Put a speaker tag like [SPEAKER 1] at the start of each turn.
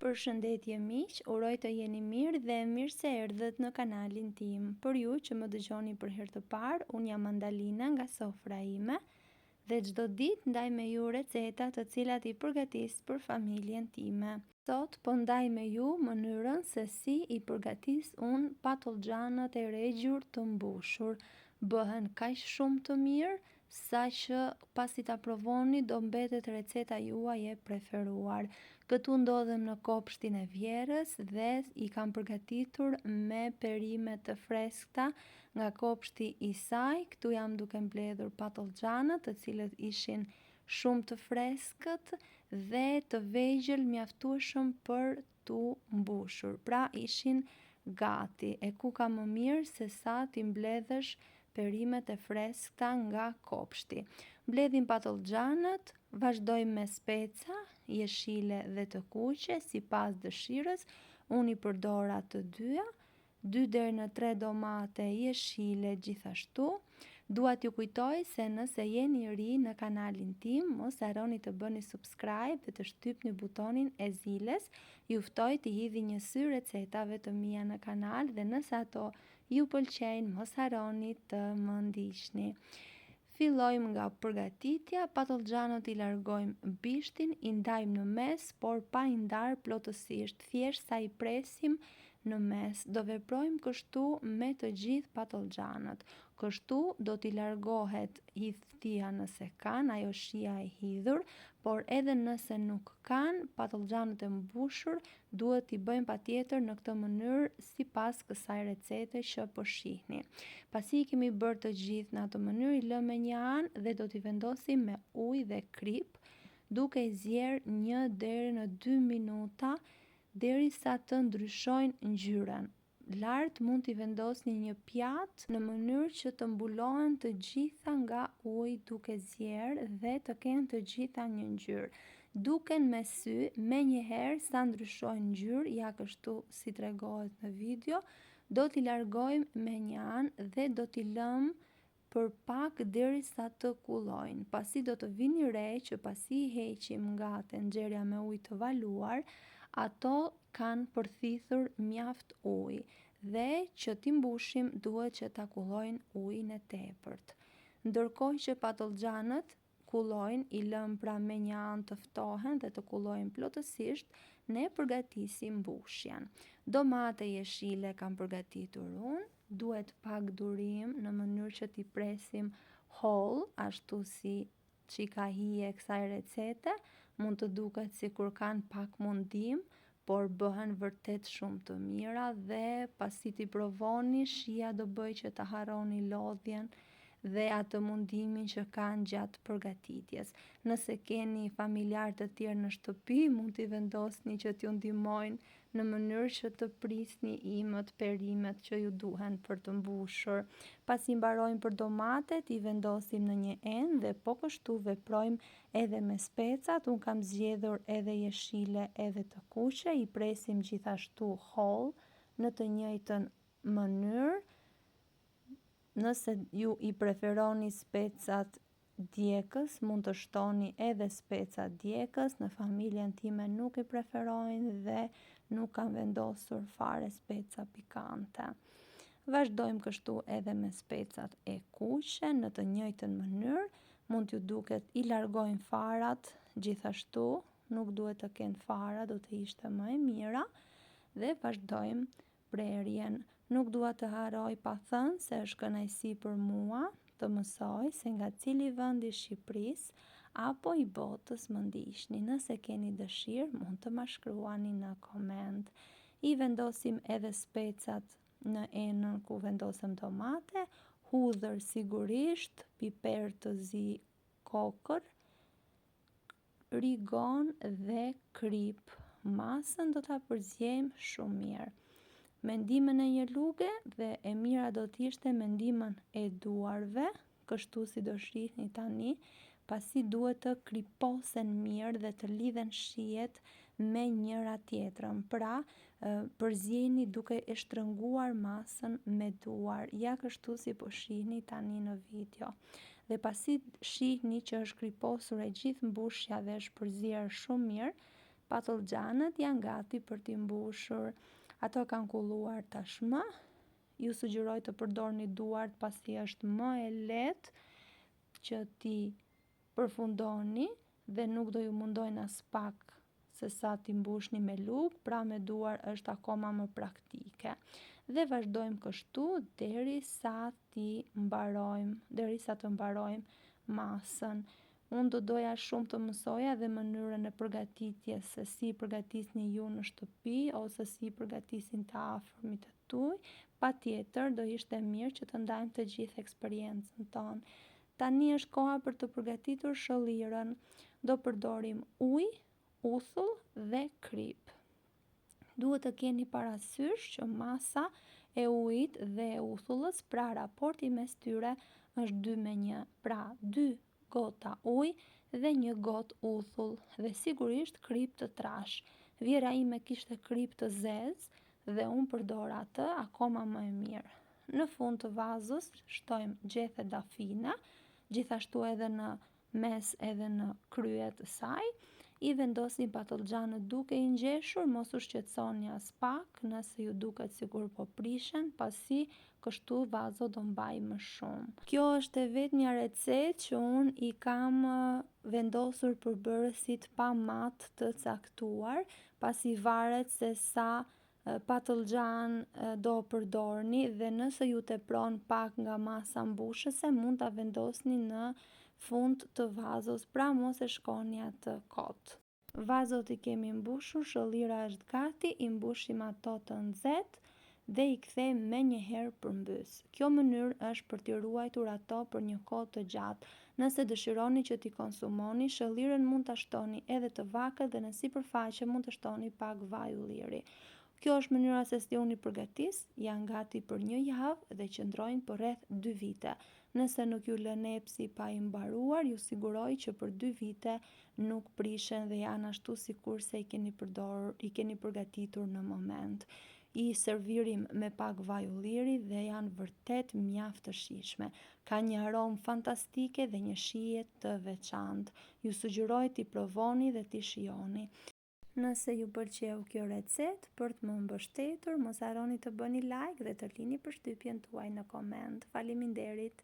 [SPEAKER 1] Përshëndetje miq, uroj të jeni mirë dhe mirë se erdhët në kanalin tim. Për ju që më dëgjoni për herë të parë, unë jam Mandalina nga sofra ime dhe çdo ditë ndaj me ju receta të cilat i përgatis për familjen time. Sot po ndaj me ju mënyrën se si i përgatis unë patollxhanët e regjur të mbushur. Bëhen kaq shumë të mirë sa që pasi ta provoni do mbetet receta juaj e preferuar. Këtu ndodhem në kopshtin e vjerës dhe i kam përgatitur me perime të freskëta nga kopshti i saj. Këtu jam duke mbledhur patollxhanët, të cilët ishin shumë të freskët dhe të vegjël mjaftueshëm për tu mbushur. Pra ishin gati, e ku ka më mirë se sa ti mbledhësh perimet e freskëta nga kopshti. Mbledhim patollxhanët, vazhdojmë me speca, jeshile dhe të kuqe, sipas dëshirës. Unë i përdor ato dyja, 2 deri në 3 domate jeshile gjithashtu. Dua t'ju kujtoj se nëse jeni ri në kanalin tim, mos harroni të bëni subscribe dhe të shtypni butonin e ziles. Ju ftoj të hidhni një sy recetave të mia në kanal dhe nëse ato ju pëlqejnë, mos harroni të më ndiqni. Fillojmë nga përgatitja. Patollxhanët i largojmë bishtin, i ndajmë në mes, por pa i ndarë plotësisht, thjesht sa i presim në mes. Do veprojmë kështu me të gjithë patollxhanët. Kështu do t'i largohet hidhtia nëse kanë, ajo shija e hidhur, por edhe nëse nuk kanë, patollxhanët e mbushur duhet t'i bëjmë patjetër në këtë mënyrë sipas kësaj recete që po shihni. Pasi i kemi bërë të gjithë në atë mënyrë, i lëmë me një anë dhe do t'i vendosim me ujë dhe krip, duke i zjerë 1 deri në 2 minuta derisa të ndryshojnë ngjyrën. Lart mund t'i vendosni një pjatë në mënyrë që të mbulohen të gjitha nga uji duke zjerë dhe të kenë të gjitha një ngjyrë. Duken me sy, menjëherë sa ndryshojnë ngjyrë, ja kështu si tregohet në video, do t'i largojmë me një anë dhe do t'i lëmë për pak derisa të kullojnë. Pasi do të vini re që pasi i heqim nga tenxherja me ujë të valuar, ato kanë përthithur mjaft ujë dhe që t'i mbushim duhet që ta kullojnë ujin e tepërt. Ndërkohë që patollxhanët kullojnë, i lëm pra me një anë të ftohen dhe të kullojnë plotësisht, ne përgatisim mbushjen. Domate jeshile kam përgatitur unë, duhet pak durim në mënyrë që t'i presim holl, ashtu si që ka hije kësaj recete, mund të duket sikur kanë pak mundim, por bëhen vërtet shumë të mira dhe pasi t'i provoni, shija do bëj që ta harroni lodhjen dhe atë mundimin që kanë gjatë përgatitjes. Nëse keni familjar të tjerë në shtëpi, mund t'i vendosni që t'ju ndihmojnë në mënyrë që të prisni imët, perimet që ju duhen për të mbushur. Pasi mbarojmë për domatet, i vendosim në një enë dhe po kështu veprojmë edhe me specat. Unë kam zgjedhur edhe jeshile edhe të kuqe, i presim gjithashtu holl në të njëjtën mënyrë. Nëse ju i preferoni specat djegës, mund të shtoni edhe specat djegës. Në familjen time nuk i preferojnë dhe nuk kam vendosur fare speca pikante. Vazhdojmë kështu edhe me specat e kuqe në të njëjtën mënyrë. Mund t'ju duket i largojmë farat gjithashtu, nuk duhet të kenë fara, do të ishte më e mira dhe vazhdojmë prerjen. Nuk dua të harroj pa thënë se është kënaqësi për mua të mësoj se nga cili vend i Shqipërisë apo i botës më ndiqni. Nëse keni dëshirë, mund të ma shkruani në koment. I vendosim edhe specat në enën ku vendosëm domate, hudhër sigurisht, piper të zi kokër, rigon dhe krip. Masën do ta përziejmë shumë mirë. Me ndihmën e një luge dhe e mira do t'ishte me ndihmën e duarve, kështu si do shihni tani, pasi duhet të kriposen mirë dhe të lidhen shijet me njëra tjetrën. Pra, përzieni duke e shtrënguar masën me duar, ja kështu si po shihni tani në video. Dhe pasi shihni që është kriposur e gjithë mbushja dhe është përzier shumë mirë, Patlıgjanët janë gati për t'i mbushur. Ato kanë kulluar tashmë. Ju sugjeroj të përdorni duart pasi është më e lehtë që ti përfundoni dhe nuk do ju mundojnë as pak se sa t'i mbushni me lugë, pra me duar është akoma më praktike. Dhe vazhdojmë kështu derisa të mbarojmë masën. Unë do doja shumë të mësoja dhe mënyrën e përgatitjes se si përgatisni ju në shtëpi ose si përgatisin të afërmit e tuaj. Patjetër do ishte mirë që të ndajmë të gjithë eksperiencën tonë. Tani është koha për të përgatitur shëllirën. Do përdorim ujë, uthull dhe krip. Duhet të keni parasysh që masa e ujit dhe e uthullës, pra raporti mes tyre është 2:1, pra 2 gota ujë dhe 1 gotë uthull dhe sigurisht krip të trash. Vjera ime kishte krip të zezë dhe unë përdor atë akoma më e mirë. Në fund të vazës shtojmë gjethe dafina, gjithashtu edhe në mes edhe në krye të saj. I vendosim patlıgjanët duke i ngjeshur, mos u shqetësoni as pak nëse ju duket sikur po prishen, pasi kështu vazo do mbaj më shumë. Kjo është e vetmja recetë që unë i kam vendosur përbërësit pa mat të caktuar, pasi varet se sa patlıgjan do përdorni dhe nëse ju tepron pak nga masa mbushëse, mund ta vendosni në fund të vazos, pra mos e shkoni atë kot. Vazot i kemi mbushur, shëllira është gati, i mbushim ato të nxehtë dhe i kthejmë menjëherë përmbys. Kjo mënyrë është për t'i ruajtur ato për një kohë të gjatë. Nëse dëshironi që t'i konsumoni, shëllirën mund ta shtoni edhe të vakët dhe në sipërfaqe mund të shtoni pak vaj ulliri. Kjo është mënyra se si unë i përgatis, janë gati për 1 javë dhe qëndrojnë për rreth 2 vite. Nëse nuk ju lën epsi pa i mbaruar, ju siguroj që për 2 vite nuk prishen dhe janë ashtu sikur se i keni përgatitur në moment. I servirim me pak vaj ulliri dhe janë vërtet mjaft të shijshme. Ka një aromë fantastike dhe një shije të veçantë. Ju sugjeroj t'i provoni dhe t'i shijoni. Nëse ju pëlqeu kjo recetë, për të më mbështetur, mos harroni të bëni like dhe të lini përshtypjen tuaj në koment. Faleminderit!